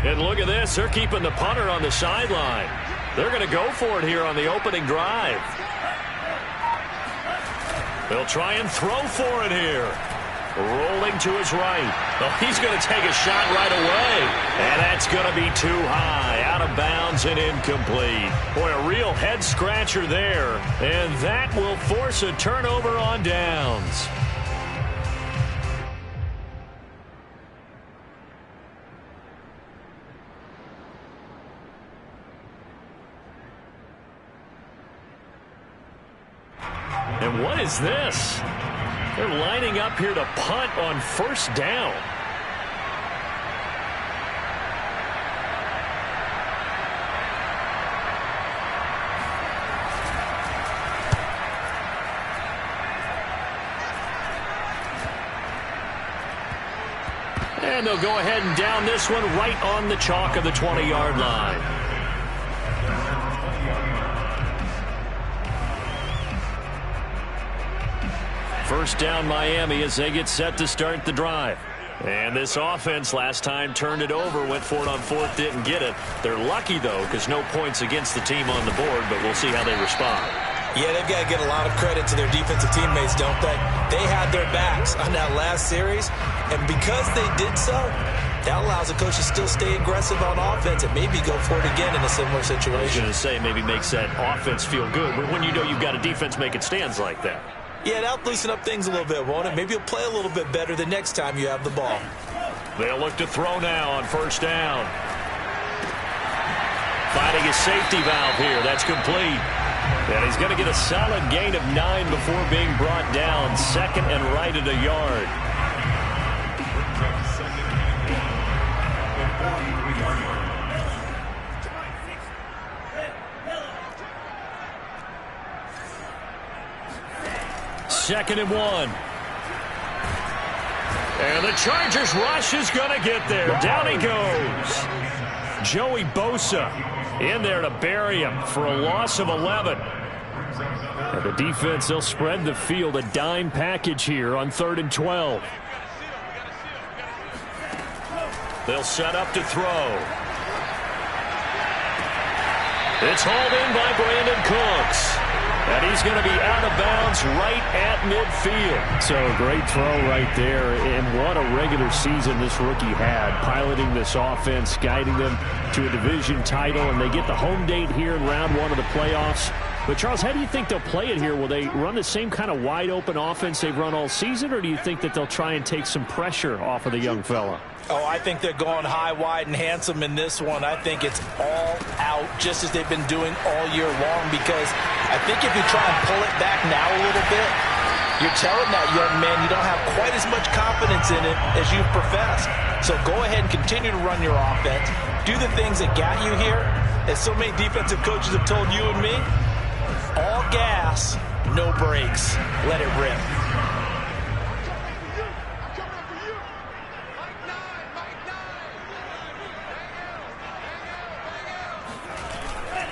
And look at this. They're keeping the punter on the sideline. They're going to go for it here on the opening drive. They'll try and throw for it here. Rolling to his right. Well, he's going to take a shot right away. And that's going to be too high. Out of bounds and incomplete. Boy, a real head-scratcher there. And that will force a turnover on downs. And what is this? They're lining up here to punt on first down. And they'll go ahead and down this one right on the chalk of the 20-yard line. First down Miami as they get set to start the drive. And this offense last time turned it over, went for it on fourth, didn't get it. They're lucky, though, because no points against the team on the board, but we'll see how they respond. Yeah, they've got to get a lot of credit to their defensive teammates, don't they? They had their backs on that last series, and because they did so, that allows the coach to still stay aggressive on offense and maybe go for it again in a similar situation. I was going to say maybe makes that offense feel good, but when you know you've got a defense making stands like that. Yeah, that'll loosen up things a little bit, won't it? Maybe you'll play a little bit better the next time you have the ball. They'll look to throw now on first down. Finding his safety valve here. That's complete. And he's going to get a solid gain of 9 before being brought down. Second and right at a yard. Second and 1. And the Chargers rush is going to get there. Down he goes. Joey Bosa in there to bury him for a loss of 11. And the defense, they'll spread the field, a dime package here on 3rd and 12. They'll set up to throw. It's hauled in by Brandon Cooks. And he's going to be out of bounds right at midfield. So a great throw right there. And what a regular season this rookie had. Piloting this offense, guiding them to a division title. And they get the home date here in round 1 of the playoffs. But, Charles, how do you think they'll play it here? Will they run the same kind of wide-open offense they've run all season? Or do you think that they'll try and take some pressure off of the young fella? Oh, I think they're going high, wide, and handsome in this one. I think it's all out, just as they've been doing all year long, because I think if you try and pull it back now a little bit, you're telling that young man you don't have quite as much confidence in it as you've professed. So go ahead and continue to run your offense. Do the things that got you here. As so many defensive coaches have told you and me, all gas, no brakes. Let it rip.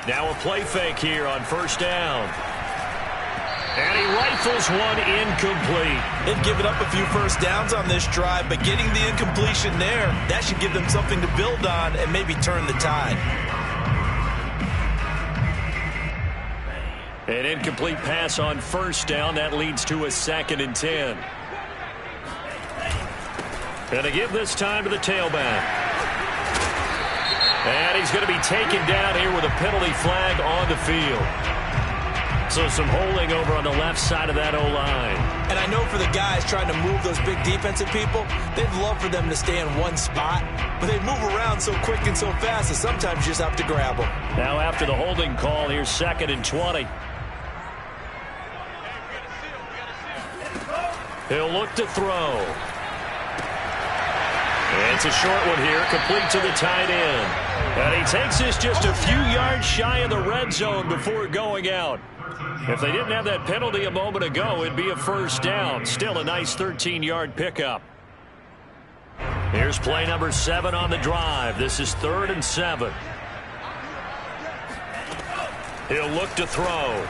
Now a play fake here on first down. And he rifles one incomplete. They've given up a few first downs on this drive, but getting the incompletion there, that should give them something to build on and maybe turn the tide. An incomplete pass on first down. That leads to a 2nd and 10. And to give this time to the tailback. And he's going to be taken down here with a penalty flag on the field. So some holding over on the left side of that O-line. And I know for the guys trying to move those big defensive people, they'd love for them to stay in one spot. But they move around so quick and so fast that sometimes you just have to grab them. Now after the holding call, here's 2nd and 20. He'll look to throw. And it's a short one here, complete to the tight end. And he takes this just a few yards shy of the red zone before going out. If they didn't have that penalty a moment ago, it'd be a first down. Still a nice 13-yard pickup. Here's play number 7 on the drive. This is 3rd and 7. He'll look to throw.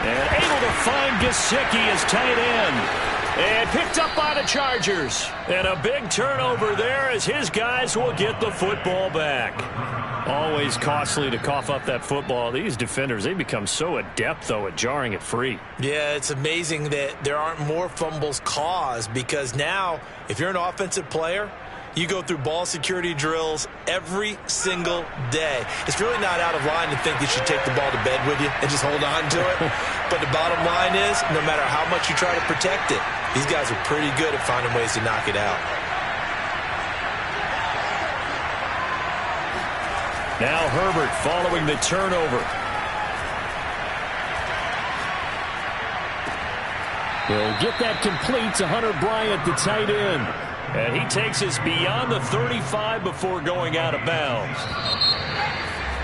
And able to find Gesicki as tight end. And picked up by the Chargers. And a big turnover there as his guys will get the football back. Always costly to cough up that football. These defenders, they become so adept, though, at jarring it free. Yeah, it's amazing that there aren't more fumbles caused, because now, if you're an offensive player, you go through ball security drills every single day. It's really not out of line to think you should take the ball to bed with you and just hold on to it. But the bottom line is, no matter how much you try to protect it, these guys are pretty good at finding ways to knock it out. Now Herbert following the turnover. He'll get that complete to Hunter Bryant, the tight end. And he takes us beyond the 35 before going out of bounds.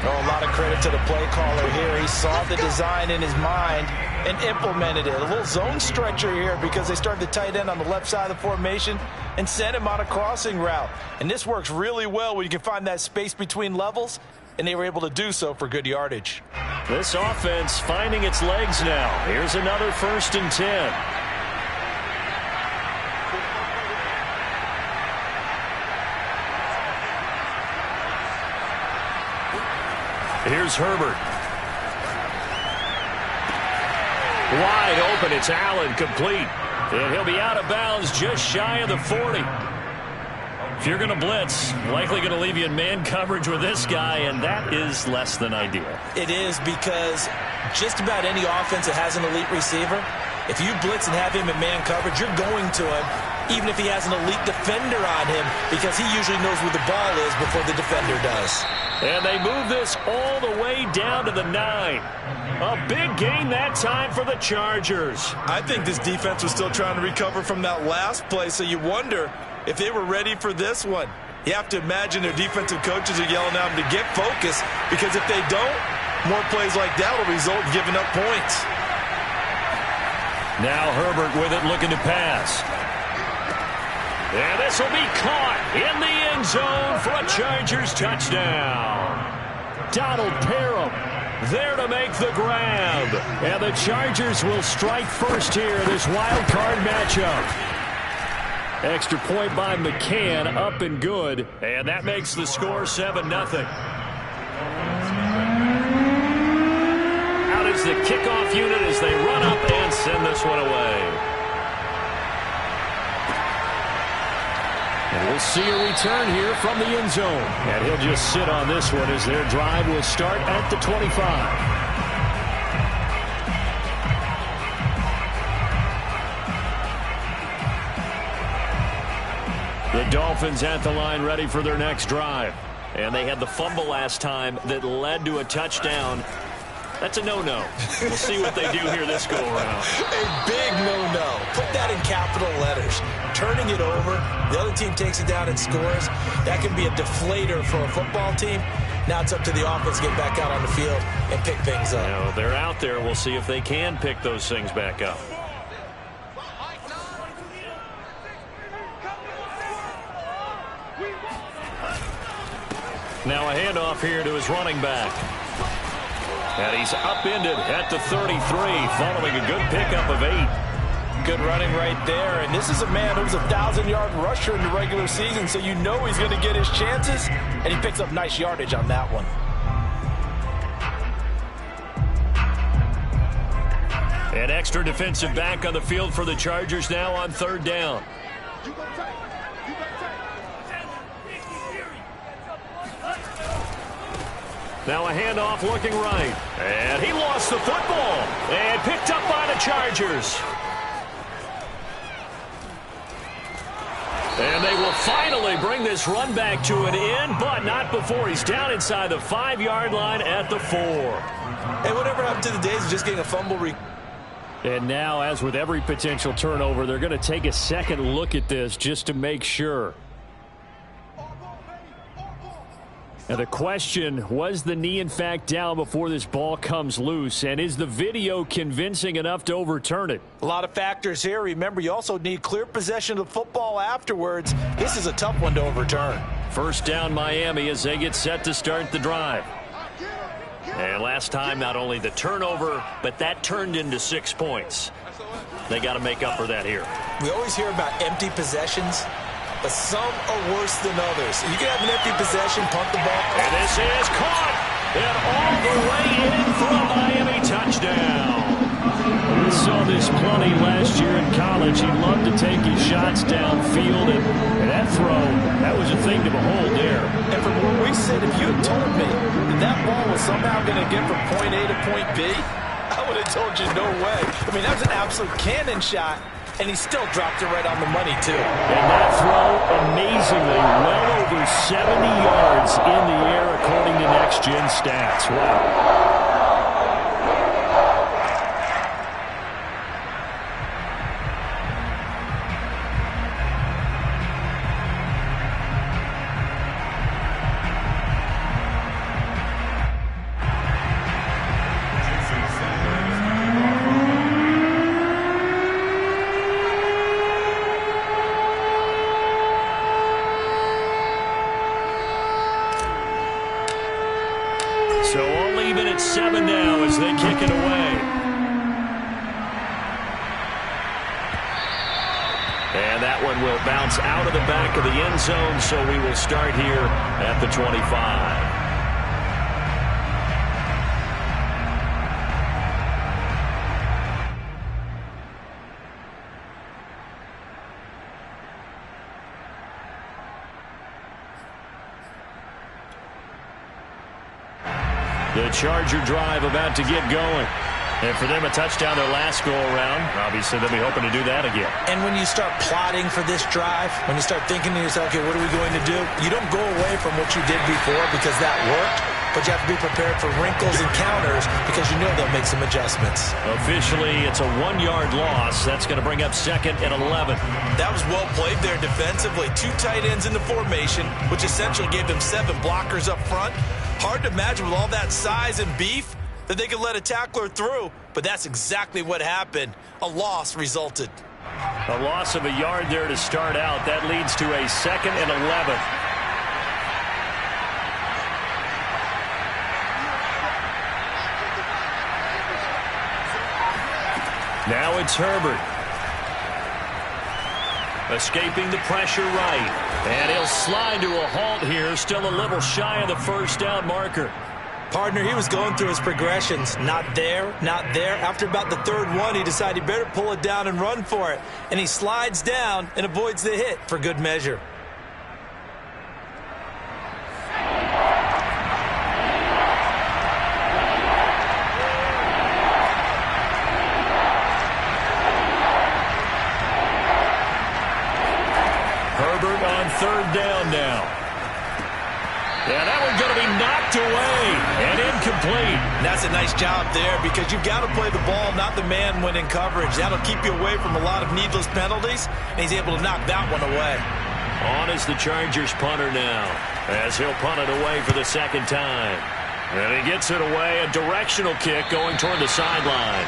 Oh, a lot of credit to the play caller here. He saw the design in his mind and implemented it. A little zone stretcher here because they started the tight end on the left side of the formation and sent him on a crossing route. And this works really well when you can find that space between levels, and they were able to do so for good yardage. This offense finding its legs now. Here's another 1st and 10. Here's Herbert. Wide open. It's Allen, complete. And he'll be out of bounds just shy of the 40. If you're going to blitz, likely going to leave you in man coverage with this guy, and that is less than ideal. It is, because just about any offense that has an elite receiver, if you blitz and have him in man coverage, you're going to him, even if he has an elite defender on him, because he usually knows where the ball is before the defender does. And they move this all the way down to the 9. A big gain that time for the Chargers. I think this defense was still trying to recover from that last play, so you wonder if they were ready for this one. You have to imagine their defensive coaches are yelling at them to get focused, because if they don't, more plays like that will result in giving up points. Now Herbert with it, looking to pass. And this will be caught in the end zone for a Chargers touchdown. Donald Parham there to make the grab. And the Chargers will strike first here in this wild card matchup. Extra point by McCann, up and good. And that makes the score 7-0. Out is the kickoff unit as they run up and send this one away. And we'll see a return here from the end zone. And he'll just sit on this one as their drive will start at the 25. The Dolphins at the line ready for their next drive. And they had the fumble last time that led to a touchdown. That's a no-no. We'll see what they do here this go-around. A big no-no. Put that in capital letters. Turning it over, the other team takes it down and scores. That can be a deflator for a football team. Now it's up to the offense to get back out on the field and pick things up. Now, they're out there. We'll see if they can pick those things back up. Now a handoff here to his running back. And he's upended at the 33 following a good pickup of 8. Good running right there. And this is a man who was a 1,000-yard rusher in the regular season, so you know he's going to get his chances. And he picks up nice yardage on that one. An extra defensive back on the field for the Chargers now on 3rd down. Now a handoff looking right. And he lost the football. And picked up by the Chargers. And they will finally bring this run back to an end, but not before he's down inside the 5-yard line at the 4. And whatever happened to the days of just getting a fumble. And now, as with every potential turnover, they're going to take a second look at this just to make sure. Now the question, was the knee in fact down before this ball comes loose? And is the video convincing enough to overturn it? A lot of factors here. Remember, you also need clear possession of the football afterwards. This is a tough one to overturn. 1st down Miami as they get set to start the drive. And last time, not only the turnover, but that turned into 6 points. They got to make up for that here. We always hear about empty possessions, but some are worse than others. You can have an empty possession, punt the ball. And this is caught. And all the way in for a Miami touchdown. We saw this plenty last year in college. He loved to take his shots downfield, and that throw, that was a thing to behold there. And from where we sit, if you had told me that ball was somehow going to get from point A to point B, I would have told you no way. I mean, that was an absolute cannon shot, and he still dropped it right on the money, too. And that throw, amazingly, well over 70 yards in the air, according to Next Gen Stats. Wow. So all even at 7 now as they kick it away. And that one will bounce out of the back of the end zone, so we will start here at the 25. The Charger drive about to get going. And for them, a touchdown their last go-around. Obviously, they'll be hoping to do that again. And when you start plotting for this drive, when you start thinking to yourself, okay, what are we going to do? You don't go away from what you did before because that worked, but you have to be prepared for wrinkles and counters because you know they'll make some adjustments. Officially, it's a 1-yard loss. That's going to bring up 2nd and 11. That was well played there defensively. 2 tight ends in the formation, which essentially gave them 7 blockers up front. Hard to imagine with all that size and beef that they could let a tackler through, but that's exactly what happened. A loss resulted. A loss of a yard there to start out. That leads to a 2nd and 11. Now it's Herbert. Escaping the pressure right. And he'll slide to a halt here. Still a little shy of the first down marker. Partner, he was going through his progressions. Not there, not there. After about the 3rd one, he decided he better pull it down and run for it. And he slides down and avoids the hit for good measure. Herbert on 3rd down now. Yeah, that one's going to be knocked away and incomplete. That's a nice job there because you've got to play the ball, not the man when in coverage. That'll keep you away from a lot of needless penalties, and he's able to knock that one away. On is the Chargers punter now, as he'll punt it away for the 2nd time. And he gets it away, a directional kick going toward the sideline.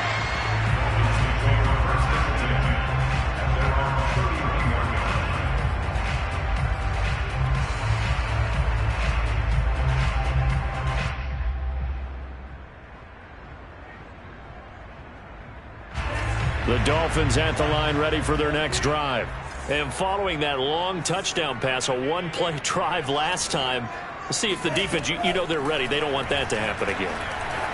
The Dolphins at the line ready for their next drive. And following that long touchdown pass, a 1-play drive last time, we'll see if the defense, you know they're ready. They don't want that to happen again.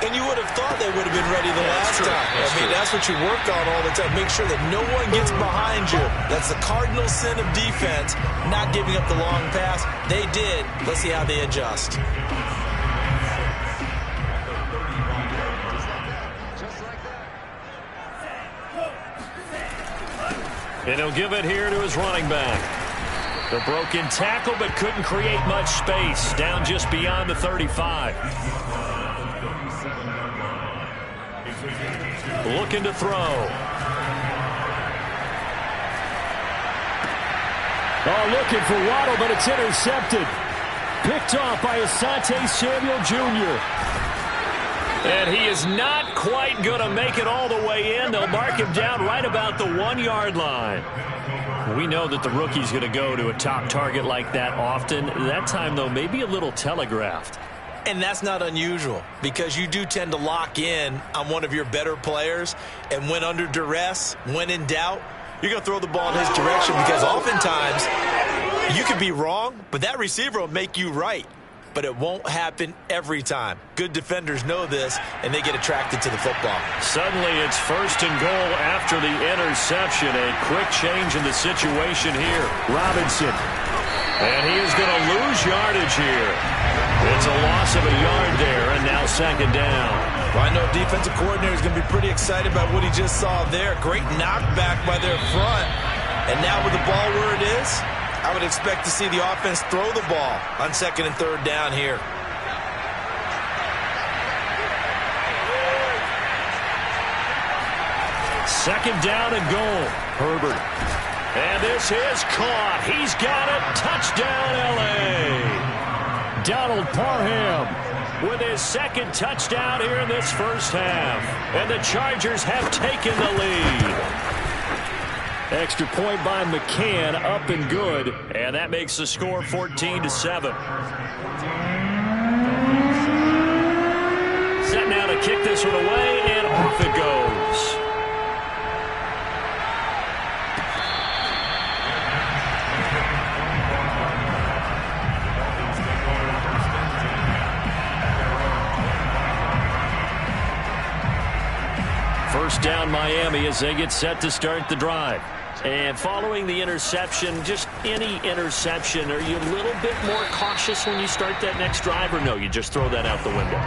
And you would have thought they would have been ready the last time. That's what you work on all the time. Make sure that no one gets behind you. That's the cardinal sin of defense, not giving up the long pass. They did. Let's see how they adjust. And he'll give it here to his running back. The broken tackle, but couldn't create much space. Down just beyond the 35. Looking to throw. Oh, looking for Waddle, but it's intercepted. Picked off by Asante Samuel Jr. And he is not quite going to make it all the way in. They'll mark him down right about the 1-yard line. We know that the rookie's going to go to a top target like that often. That time, though, maybe a little telegraphed. And that's not unusual because you do tend to lock in on one of your better players. And when under duress, when in doubt, you're going to throw the ball in his direction because oftentimes you could be wrong, but that receiver will make you right. But it won't happen every time. Good defenders know this, and they get attracted to the football. Suddenly it's 1st and goal after the interception. A quick change in the situation here. Robinson. And he is going to lose yardage here. It's a loss of a yard there, and now 2nd down. Well, I know defensive coordinator is going to be pretty excited about what he just saw there. Great knockback by their front. And now with the ball where it is, I would expect to see the offense throw the ball on 2nd and 3rd down here. Second down and goal. Herbert. And this is caught. He's got it. Touchdown, L.A. Donald Parham with his 2nd touchdown here in this first half. And the Chargers have taken the lead. Extra point by McCann, up and good. And that makes the score 14-7. Set now to kick this one away, and off it goes. First down Miami as they get set to start the drive. And following the interception, just any interception, are you a little bit more cautious when you start that next drive, or no, you just throw that out the window?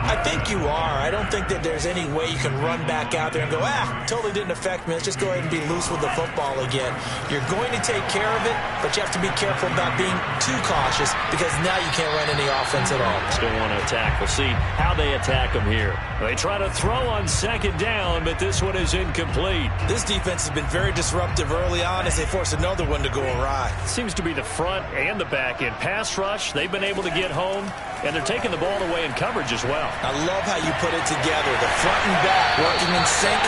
I think you are. I don't think that there's any way you can run back out there and go, totally didn't affect me. Let's just go ahead and be loose with the football again. You're going to take care of it, but you have to be careful about being too cautious because now you can't run any offense at all. Still want to attack. We'll see how they attack them here. They try to throw on 2nd down, but this one is incomplete. This defense has been very disruptive early on as they force another one to go awry. Seems to be the front and the back end. Pass rush, they've been able to get home, and they're taking the ball away in coverage as well. I love how you put it together. The front and back working in sync.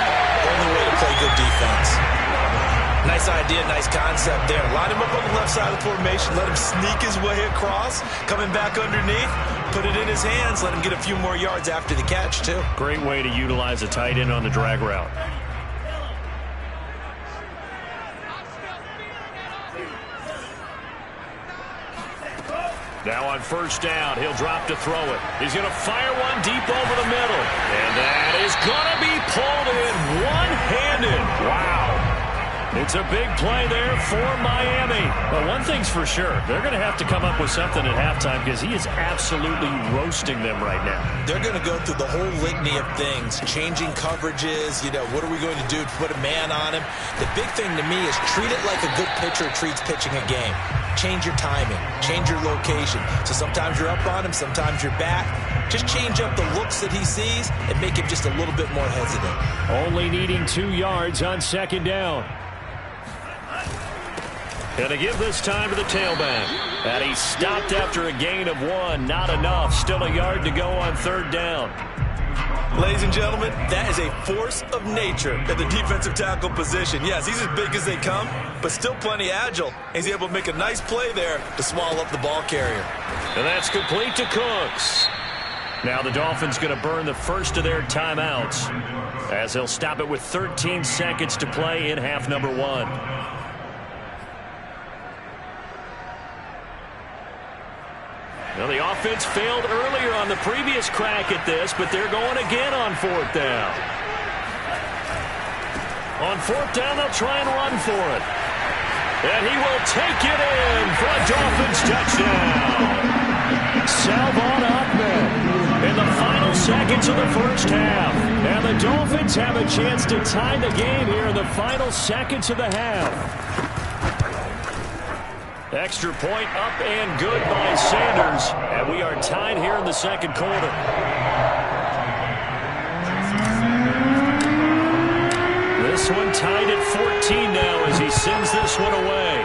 Only way to play good defense. Nice idea, nice concept there. Line him up on the left side of the formation. Let him sneak his way across. Coming back underneath. Put it in his hands. Let him get a few more yards after the catch, too. Great way to utilize a tight end on the drag route. Now on 1st down, he'll drop to throw it. He's going to fire one deep over the middle. And that is going to be pulled in one-handed. Wow. It's a big play there for Miami. But one thing's for sure, they're going to have to come up with something at halftime because he is absolutely roasting them right now. They're going to go through the whole litany of things, changing coverages, what are we going to do to put a man on him? The big thing to me is treat it like a good pitcher treats pitching a game. Change your timing, change your location. So sometimes you're up on him, sometimes you're back. Just change up the looks that he sees and make him just a little bit more hesitant. Only needing 2 yards on 2nd down. Going to give this time to the tailback. And he stopped after a gain of 1. Not enough. Still a yard to go on 3rd down. Ladies and gentlemen, that is a force of nature at the defensive tackle position. Yes, he's as big as they come, but still plenty agile. He's able to make a nice play there to swallow up the ball carrier. And that's complete to Cooks. Now the Dolphins going to burn the first of their timeouts as they'll stop it with 13 seconds to play in half number 1. Well, the offense failed earlier on the previous crack at this, but they're going again on 4th down. On 4th down, they'll try and run for it. And he will take it in for a Dolphins touchdown. Salvon Ahmed in the final seconds of the first half. And the Dolphins have a chance to tie the game here in the final seconds of the half. Extra point up and good by Sanders. And we are tied here in the 2nd quarter. This one tied at 14 now as he sends this one away.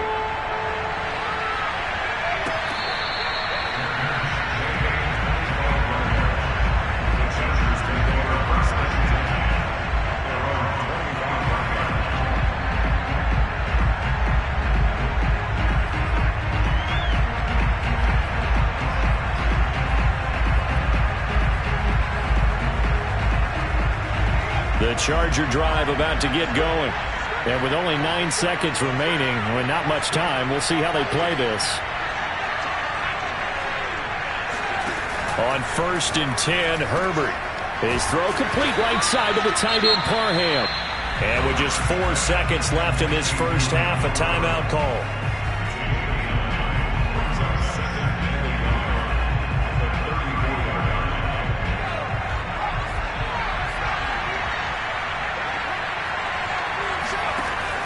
The Charger drive about to get going. And with only 9 seconds remaining, with not much time, we'll see how they play this. On 1st and 10, Herbert. His throw complete right side to the tight end Parham. And with just 4 seconds left in this first half, a timeout call.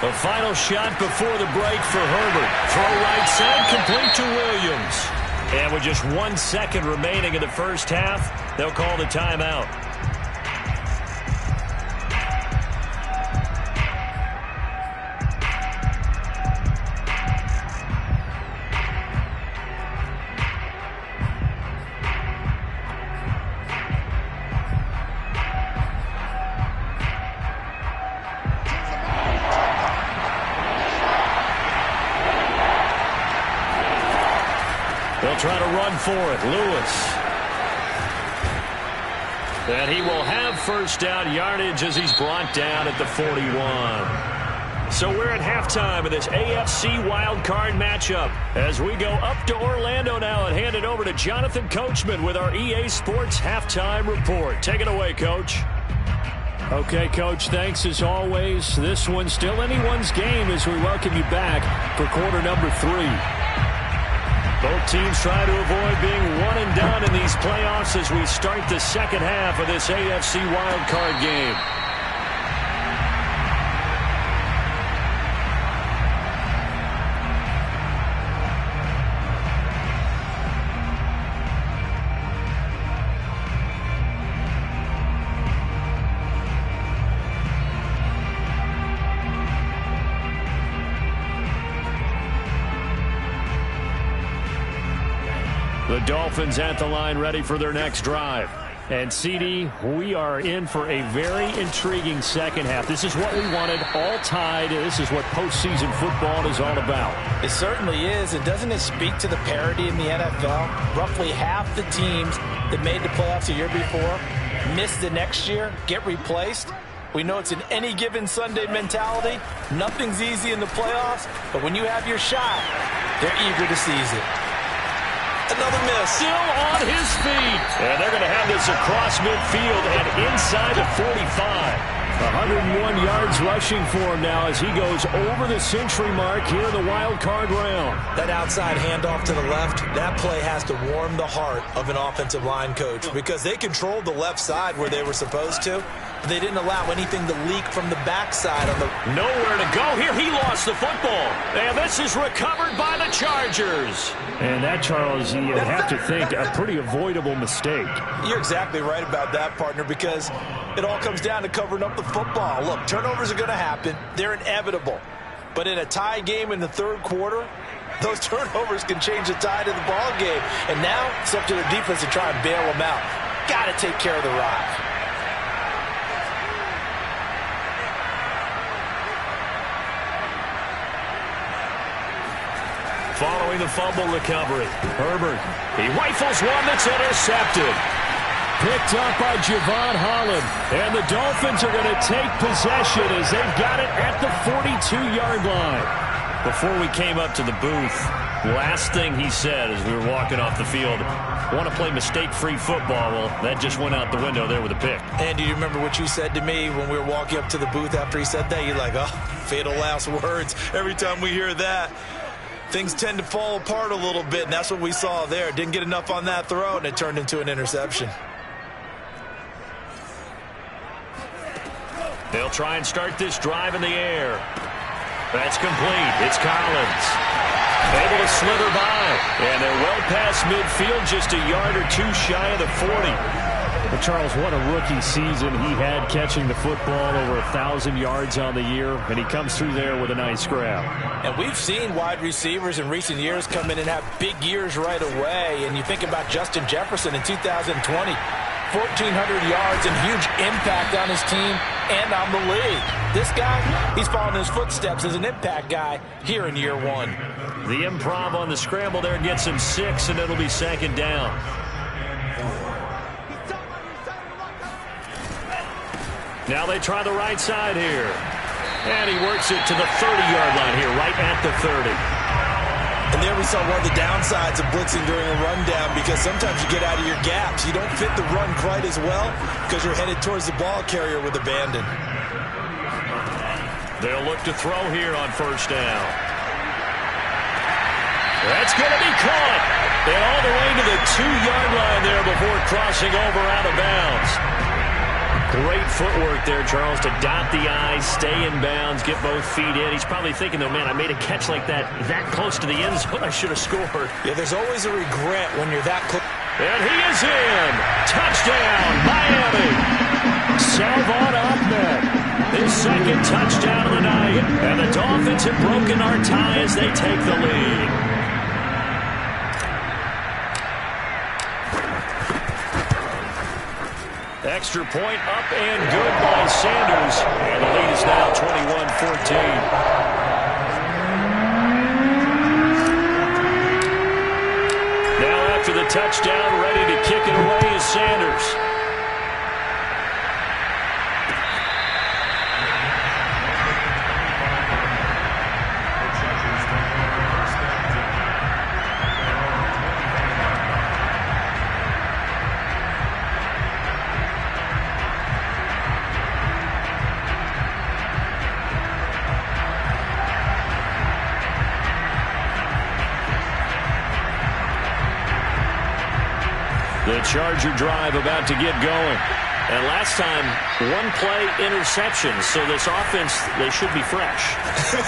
The final shot before the break for Herbert. Throw right side, complete to Williams. And with just 1 second remaining in the first half, they'll call the timeout. They'll try to run for it. Lewis. And he will have first down yardage as he's brought down at the 41. So we're at halftime of this AFC wildcard matchup as we go up to Orlando now and hand it over to Jonathan Coachman with our EA Sports halftime report. Take it away, Coach. Okay, Coach, thanks as always. This one's still anyone's game as we welcome you back for quarter number 3. Both teams try to avoid being one and done in these playoffs as we start the second half of this AFC wildcard game. The Dolphins at the line ready for their next drive. And, CD, we are in for a very intriguing second half. This is what we wanted, all tied. This is what postseason football is all about. It certainly is. And doesn't it speak to the parity in the NFL? Roughly half the teams that made the playoffs a year before miss the next year, get replaced. We know it's an any given Sunday mentality. Nothing's easy in the playoffs, but when you have your shot, they're eager to seize it. Another miss. Still on his feet. And they're going to have this across midfield and inside the 45. 101 yards rushing for him now as he goes over the century mark here in the wild card round. That outside handoff to the left, that play has to warm the heart of an offensive line coach because they controlled the left side where they were supposed to. They didn't allow anything to leak from the backside. Nowhere to go here. He lost the football. And this is recovered by the Chargers. And that, Charles, you have to think a pretty avoidable mistake. You're exactly right about that, partner, because it all comes down to covering up the football. Look, turnovers are going to happen. They're inevitable. But in a tie game in the third quarter, those turnovers can change the tide of the ball game. And now it's up to their defense to try and bail them out. Got to take care of the rock. Following the fumble recovery, Herbert, he rifles one that's intercepted. Picked up by Javon Holland. And the Dolphins are going to take possession as they've got it at the 42-yard line. Before we came up to the booth, last thing he said as we were walking off the field, want to play mistake-free football. Well, that just went out the window there with a pick. And do you remember what you said to me when we were walking up to the booth after he said that? You're like, oh, fatal last words. Every time we hear that, things tend to fall apart a little bit, and that's what we saw there. Didn't get enough on that throw, and it turned into an interception. They'll try and start this drive in the air. That's complete. It's Collins. Able to slither by. And they're well past midfield, just a yard or two shy of the 40. But Charles, what a rookie season he had catching the football, over 1,000 yards on the year, and he comes through there with a nice grab. And we've seen wide receivers in recent years come in and have big years right away. And you think about Justin Jefferson in 2020, 1,400 yards and huge impact on his team and on the league. This guy, he's following his footsteps as an impact guy here in year one. The improv on the scramble there gets him 6, and it'll be second down. Now they try the right side here. And he works it to the 30-yard line here, right at the 30. And there we saw one of the downsides of blitzing during a rundown, because sometimes you get out of your gaps. You don't fit the run quite as well because you're headed towards the ball carrier with abandon. They'll look to throw here on first down. That's going to be caught. And all the way to the 2-yard line there before crossing over out of bounds. Great footwork there, Charles, to dot the I, stay in bounds, get both feet in. He's probably thinking, though, man, I made a catch like that close to the end zone. I should have scored. Yeah, there's always a regret when you're that close. And he is in. Touchdown, Miami. Salvon Ahmed, his second touchdown of the night. And the Dolphins have broken our tie as they take the lead. Extra point up and good by Sanders. And the lead is now 21-14. Now after the touchdown, ready to kick it away is Sanders. The Charger drive about to get going. And last time, one play interception. So this offense, they should be fresh.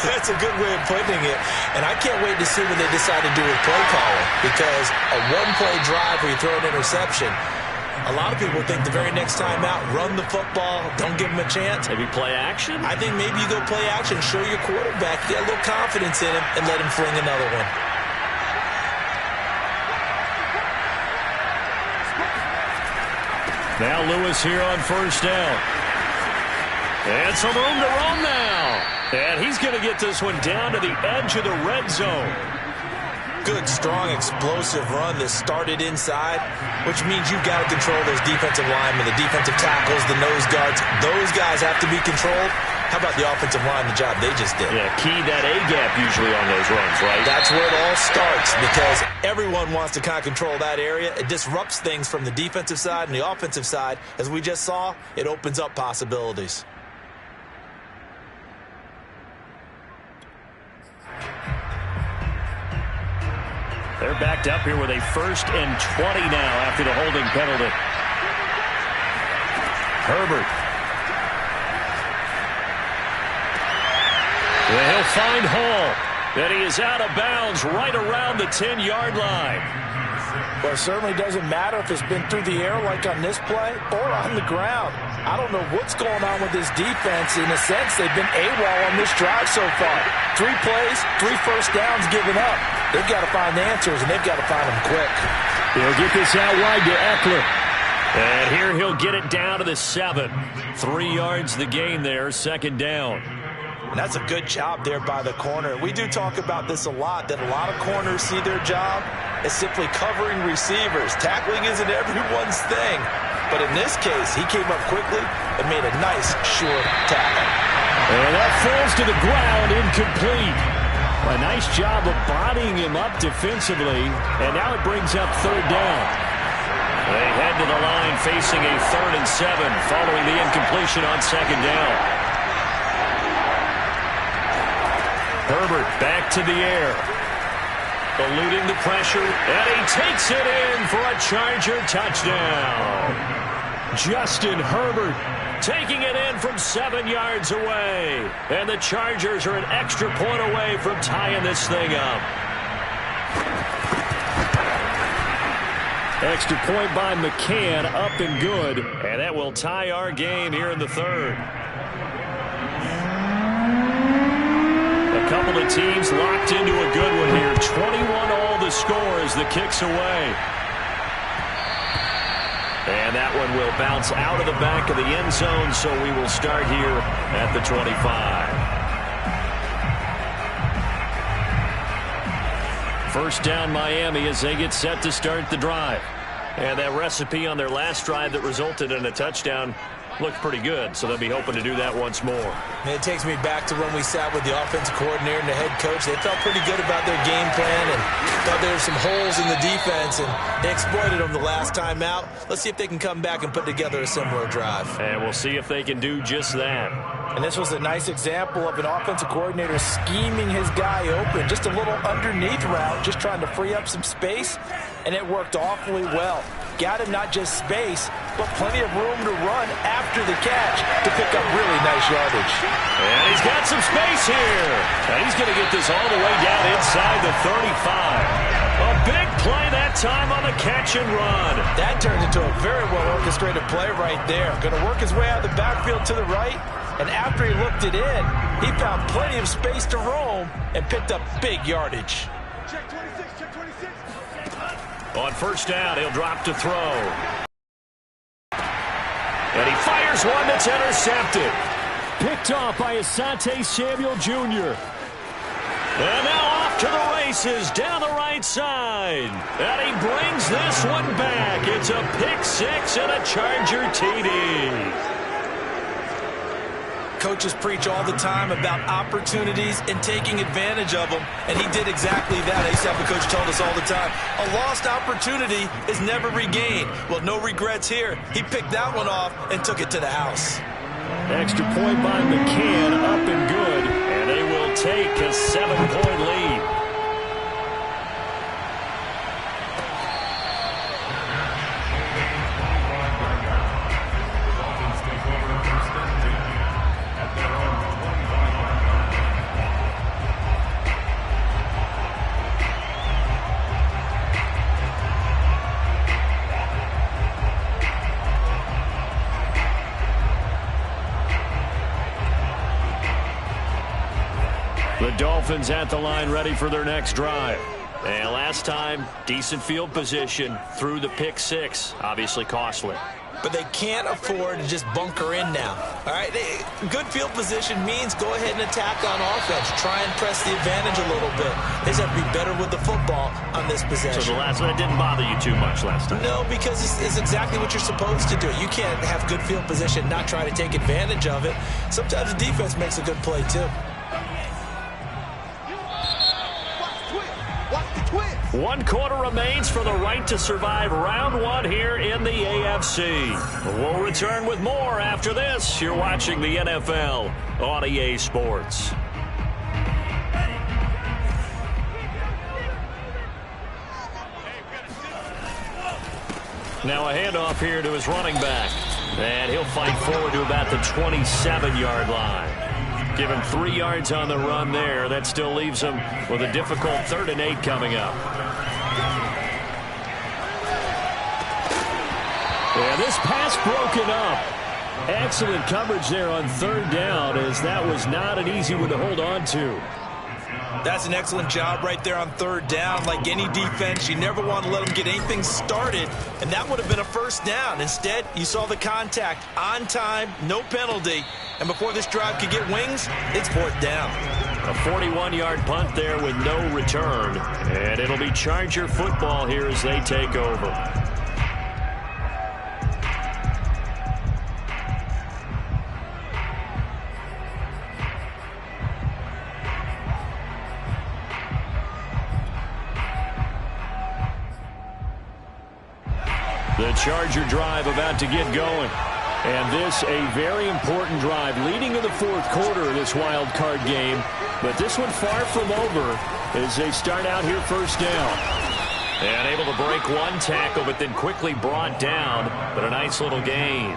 That's a good way of putting it. And I can't wait to see what they decide to do with play calling. Because a one-play drive where you throw an interception, a lot of people think the very next time out, run the football, don't give him a chance. Maybe play action? I think maybe you go play action, show your quarterback, get a little confidence in him, and let him fling another one. Now Lewis here on first down. And some room to run now. And he's going to get this one down to the edge of the red zone. Good, strong, explosive run that started inside, which means you've got to control those defensive linemen, the defensive tackles, the nose guards. Those guys have to be controlled. How about the offensive line, the job they just did? Yeah, key that A-gap usually on those runs, right? That's where it all starts, because everyone wants to kind of control that area. It disrupts things from the defensive side and the offensive side. As we just saw, it opens up possibilities. They're backed up here with a 1st and 20 now after the holding penalty. Herbert. Well, he'll find Hall. And he is out of bounds right around the 10-yard line. Well, it certainly doesn't matter if it's been through the air like on this play or on the ground. I don't know what's going on with this defense. In a sense, they've been AWOL on this drive so far. 3 plays, 3 first downs given up. They've got to find the answers, and they've got to find them quick. He'll get this out wide to Eckler. And here he'll get it down to the 7. 3 yards the gain there, 2nd down. And that's a good job there by the corner. We do talk about this a lot, that a lot of corners see their job as simply covering receivers. Tackling isn't everyone's thing. But in this case, he came up quickly and made a nice, short tackle. And that falls to the ground, incomplete. A nice job of bodying him up defensively. And now it brings up 3rd down. They head to the line facing a 3rd and 7 following the incompletion on 2nd down. Herbert back to the air. Eluding the pressure, and he takes it in for a Charger touchdown. Justin Herbert taking it in from 7 yards away. And the Chargers are an extra point away from tying this thing up. Extra point by McCann, up and good. And that will tie our game here in the 3rd. A couple of teams locked into a good one here. 21 all the score as the kick's away. And that one will bounce out of the back of the end zone, so we will start here at the 25. 1st down Miami as they get set to start the drive. And that recipe on their last drive that resulted in a touchdown looked pretty good, so they'll be hoping to do that once more. And it takes me back to when we sat with the offensive coordinator and the head coach. They felt pretty good about their game plan and thought there were some holes in the defense, and they exploited them the last time out. Let's see if they can come back and put together a similar drive. And we'll see if they can do just that. And this was a nice example of an offensive coordinator scheming his guy open. Just a little underneath route, just trying to free up some space, and it worked awfully well. Got him not just space, but plenty of room to run after the catch to pick up really nice yardage. And he's got some space here. And he's going to get this all the way down inside the 35. A big play that time on the catch and run. That turned into a very well-orchestrated play right there. Going to work his way out of the backfield to the right. And after he looked it in, he found plenty of space to roam and picked up big yardage. Check 26, check 26. On first down, he'll drop to throw. And he fires one that's intercepted. Picked off by Asante Samuel Jr. And now off to the races down the right side. And he brings this one back. It's a pick six and a Charger TD. Coaches preach all the time about opportunities and taking advantage of them, and he did exactly that. I used to have a coach told us all the time, a lost opportunity is never regained. Well, no regrets here. He picked that one off and took it to the house. Extra point by McCann, up and good, and they will take a 7-point lead. The Dolphins at the line ready for their next drive. And last time, decent field position through the pick six. Obviously costly. But they can't afford to just bunker in now. All right, good field position means go ahead and attack on offense. Try and press the advantage a little bit. They just have to be better with the football on this possession. So the last one, it didn't bother you too much last time? No, because it's exactly what you're supposed to do. You can't have good field position, not try to take advantage of it. Sometimes the defense makes a good play, too. One quarter remains for the right to survive round one here in the AFC. We'll return with more after this. You're watching the NFL on EA Sports. Now a handoff here to his running back. And he'll fight forward to about the 27-yard line. Give him 3 yards on the run there. That still leaves him with a difficult 3rd and 8 coming up. And this pass broken up. Excellent coverage there on 3rd down, as that was not an easy one to hold on to. That's an excellent job right there on 3rd down. Like any defense, you never want to let them get anything started, and that would have been a 1st down. Instead, you saw the contact on time, no penalty, and before this drive could get wings, it's 4th down. A 41-yard punt there with no return, and it'll be Charger football here as they take over. The Charger drive about to get going. And this a very important drive leading to the 4th quarter of this wild card game. But this one far from over as they start out here 1st down. And able to break one tackle, but then quickly brought down. But a nice little gain.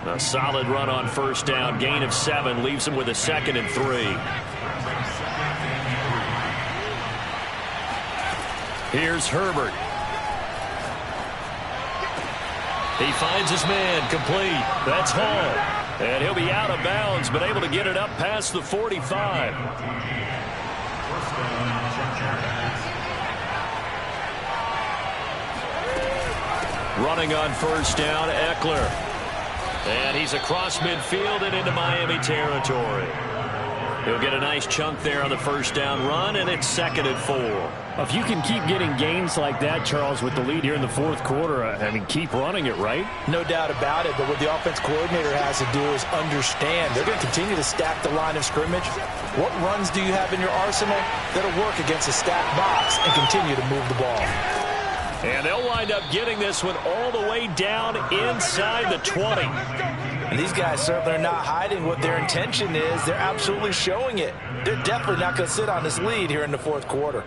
A solid run on 1st down. Gain of 7 leaves him with a 2nd and 3. Here's Herbert. He finds his man, complete. That's Hall. And he'll be out of bounds, but able to get it up past the 45. Running on 1st down, Eckler. And he's across midfield and into Miami territory. He'll get a nice chunk there on the first down run, and it's 2nd and 4. If you can keep getting gains like that, Charles, with the lead here in the fourth quarter, I mean, keep running it, right? No doubt about it, but what the offense coordinator has to do is understand they're going to continue to stack the line of scrimmage. What runs do you have in your arsenal that'll work against a stacked box and continue to move the ball? And they'll wind up getting this one all the way down inside the 20. And these guys certainly are not hiding what their intention is. They're absolutely showing it. They're definitely not going to sit on this lead here in the fourth quarter.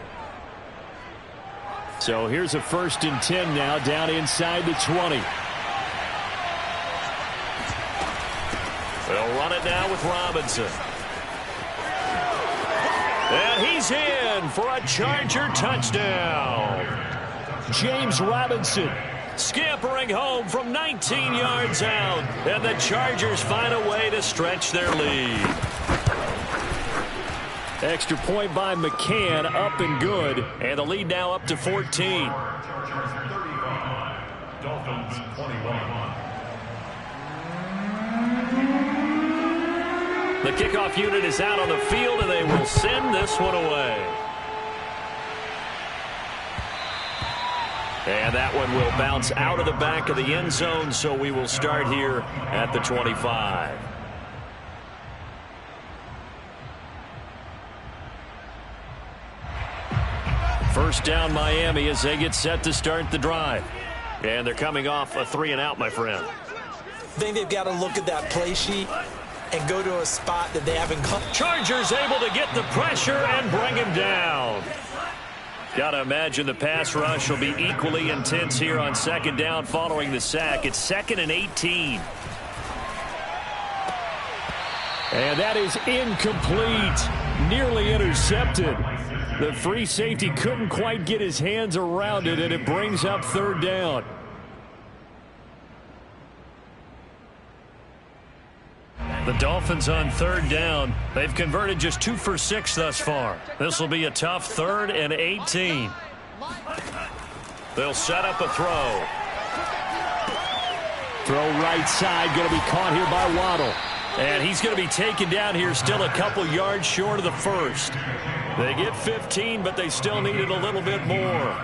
So here's a 1st and 10 now, down inside the 20. They'll run it now with Robinson. And he's in for a Charger touchdown. James Robinson scampering home from 19 yards out, and the Chargers find a way to stretch their lead. Extra point by McCann, up and good, and the lead now up to 14. Chargers 35, Dolphins 21. The kickoff unit is out on the field, and they will send this one away. And that one will bounce out of the back of the end zone, so we will start here at the 25. First down, Miami, as they get set to start the drive. And they're coming off a 3-and-out, my friend. I think they've got to look at that play sheet and go to a spot that they haven't come. Chargers able to get the pressure and bring him down. Got to imagine the pass rush will be equally intense here on 2nd down following the sack. It's 2nd and 18. And that is incomplete. Nearly intercepted. The free safety couldn't quite get his hands around it, and it brings up 3rd down. The Dolphins on 3rd down. They've converted just 2 for 6 thus far. This will be a tough 3rd and 18. They'll set up a throw. Throw right side, going to be caught here by Waddle. And he's going to be taken down here still a couple yards short of the first. They get 15, but they still needed a little bit more.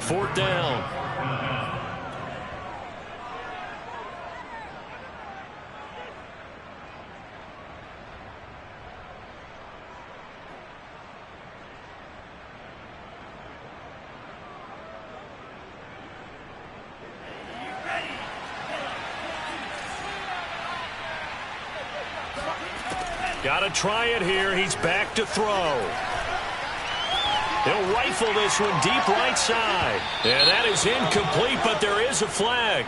4th down. Got to try it here. He's back to throw. He'll rifle this one deep right side. And that is incomplete, but there is a flag.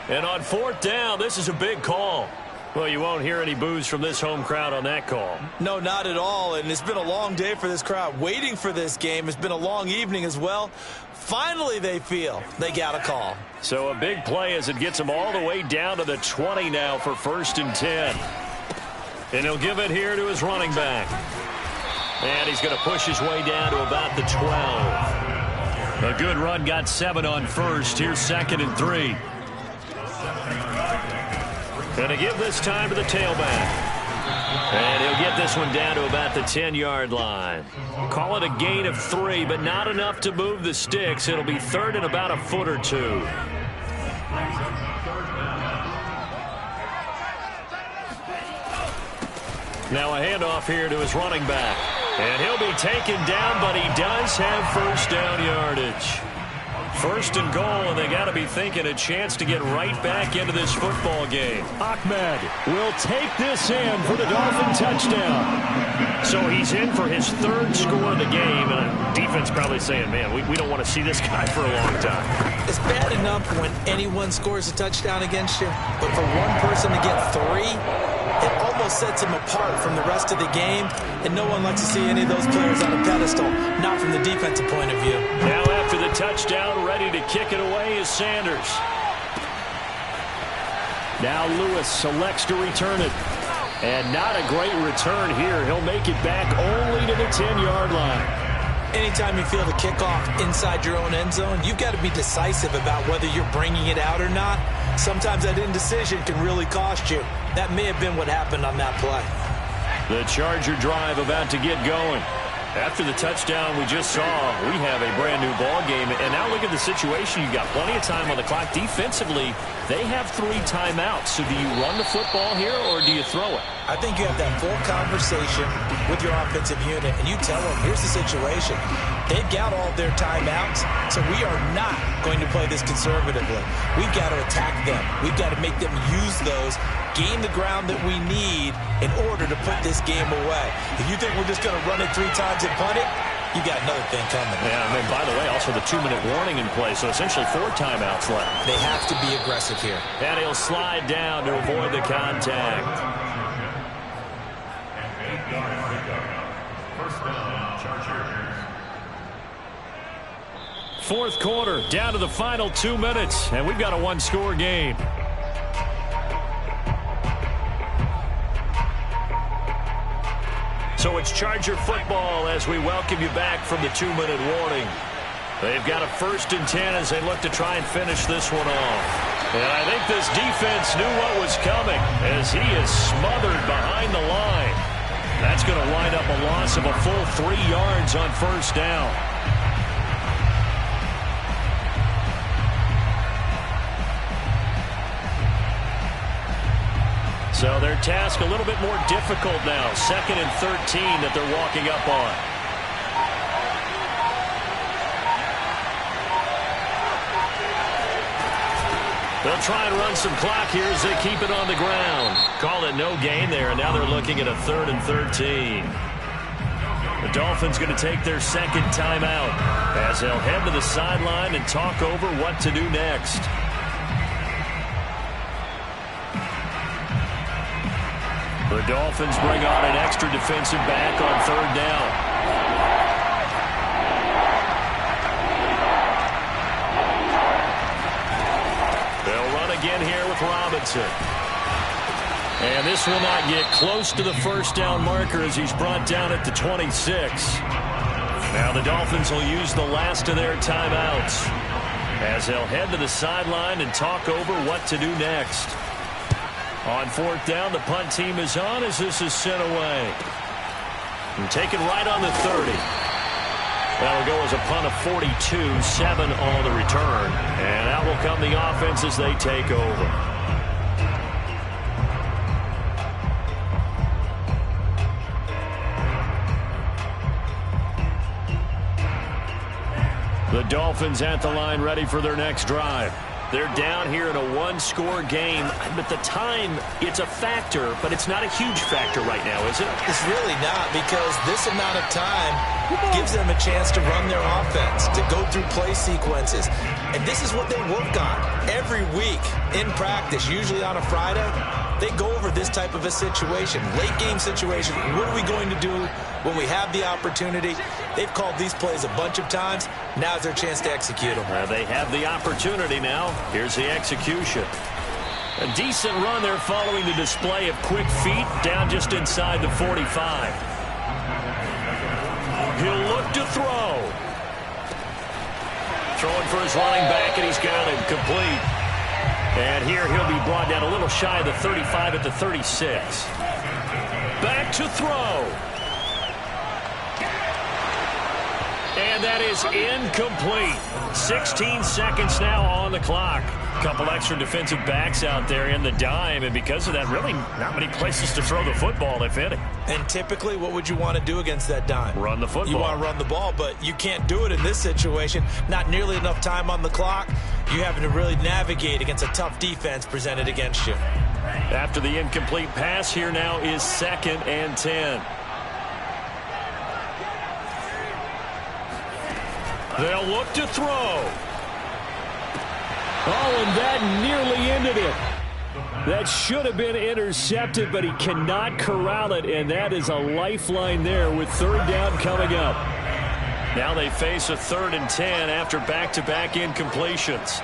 And on 4th down, this is a big call. Well, you won't hear any boos from this home crowd on that call. No, not at all. And it's been a long day for this crowd. Waiting for this game. It's been a long evening as well. Finally, they feel they got a call. So a big play as it gets them all the way down to the 20 now for 1st and 10. And he'll give it here to his running back. And he's going to push his way down to about the 12. A good run, got 7 on first. Here's 2nd and 3. Going to give this time to the tailback. And he'll get this one down to about the 10-yard line. Call it a gain of 3, but not enough to move the sticks. It'll be 3rd and about a foot or 2. Now a handoff here to his running back. And he'll be taken down, but he does have 1st down yardage. 1st and goal, and they got to be thinking a chance to get right back into this football game. Ahmed will take this in for the Dolphin touchdown. So he's in for his 3rd score of the game, and defense probably saying, man, we don't want to see this guy for a long time. It's bad enough when anyone scores a touchdown against you, but for one person to get 3, it almost sets him apart from the rest of the game, and no one likes to see any of those players on a pedestal, not from the defensive point of view. Now after the touchdown, ready to kick it away is Sanders. Now Lewis selects to return it. And not a great return here. He'll make it back only to the 10-yard line. Anytime you feel the kickoff inside your own end zone, you've got to be decisive about whether you're bringing it out or not. Sometimes that indecision can really cost you. That may have been what happened on that play. The Charger drive about to get going. After the touchdown we just saw, we have a brand-new ball game. And now look at the situation. You've got plenty of time on the clock. Defensively, they have 3 timeouts. So do you run the football here or do you throw it? I think you have that full conversation with your offensive unit, and you tell them, here's the situation. They've got all their timeouts, so we are not going to play this conservatively. We've got to attack them. We've got to make them use those, gain the ground that we need in order to put this game away. If you think we're just going to run it 3 times and punt it, you got another thing coming. Yeah, and then, by the way, also the 2-minute warning in play, so essentially 4 timeouts left. They have to be aggressive here. And he'll slide down to avoid the contact. First down, Chargers. 4th quarter, down to the final 2 minutes, and we've got a 1-score game. So it's Charger football as we welcome you back from the 2-minute warning. They've got a 1st and 10 as they look to try and finish this one off. And I think this defense knew what was coming as he is smothered behind the line. That's going to wind up a loss of a full 3 yards on 1st down. So their task a little bit more difficult now. 2nd and 13 that they're walking up on. They'll try and run some clock here as they keep it on the ground. Call it no gain there, and now they're looking at a 3rd and 13. The Dolphins going to take their 2nd timeout as they'll head to the sideline and talk over what to do next. The Dolphins bring on an extra defensive back on 3rd down. They'll run again here with Robinson. And this will not get close to the 1st down marker as he's brought down at the 26. Now the Dolphins will use the last of their timeouts as they'll head to the sideline and talk over what to do next. On 4th down, the punt team is on as this is sent away. And taken right on the 30. That'll go as a punt of 42, 7 on the return. And out will come the offense as they take over. The Dolphins at the line ready for their next drive. They're down here in a 1-score game, but the time, it's a factor, but it's not a huge factor right now, is it? It's really not, because this amount of time gives them a chance to run their offense, to go through play sequences. And this is what they work on every week in practice, usually on a Friday. They go over this type of a situation, late game situation. What are we going to do when we have the opportunity? They've called these plays a bunch of times. Now's their chance to execute them. They have the opportunity now. Here's the execution. A decent run there following the display of quick feet down just inside the 45. He'll look to throw. Throwing for his running back, and he's got him complete. And here he'll be brought down a little shy of the 35 at the 36. Back to throw. And that is incomplete. 16 seconds now on the clock. Couple extra defensive backs out there in the dime, and because of that, really not many places to throw the football, if any. And typically, what would you want to do against that dime? Run the football. You want to run the ball, but you can't do it in this situation. Not nearly enough time on the clock. You having to really navigate against a tough defense presented against you. After the incomplete pass, here now is 2nd and 10. They'll look to throw. Oh, and that nearly ended it. That should have been intercepted, but he cannot corral it, and that is a lifeline there with 3rd down coming up. Now they face a 3rd and 10 after back-to-back incompletions.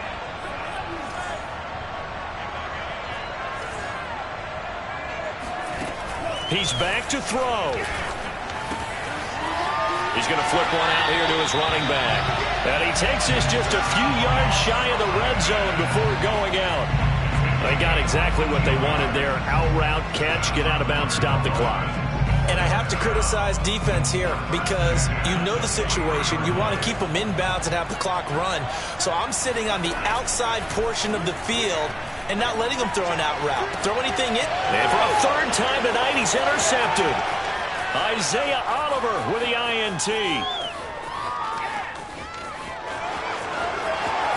He's back to throw. He's going to flip one out here to his running back. And he takes this just a few yards shy of the red zone before going out. They got exactly what they wanted there. Out route, catch, get out of bounds, stop the clock. And I have to criticize defense here because you know the situation. You want to keep them inbounds and have the clock run. So I'm sitting on the outside portion of the field and not letting them throw an out route. Throw anything in. And for a third time tonight, he's intercepted. Isaiah Oliver with the INT.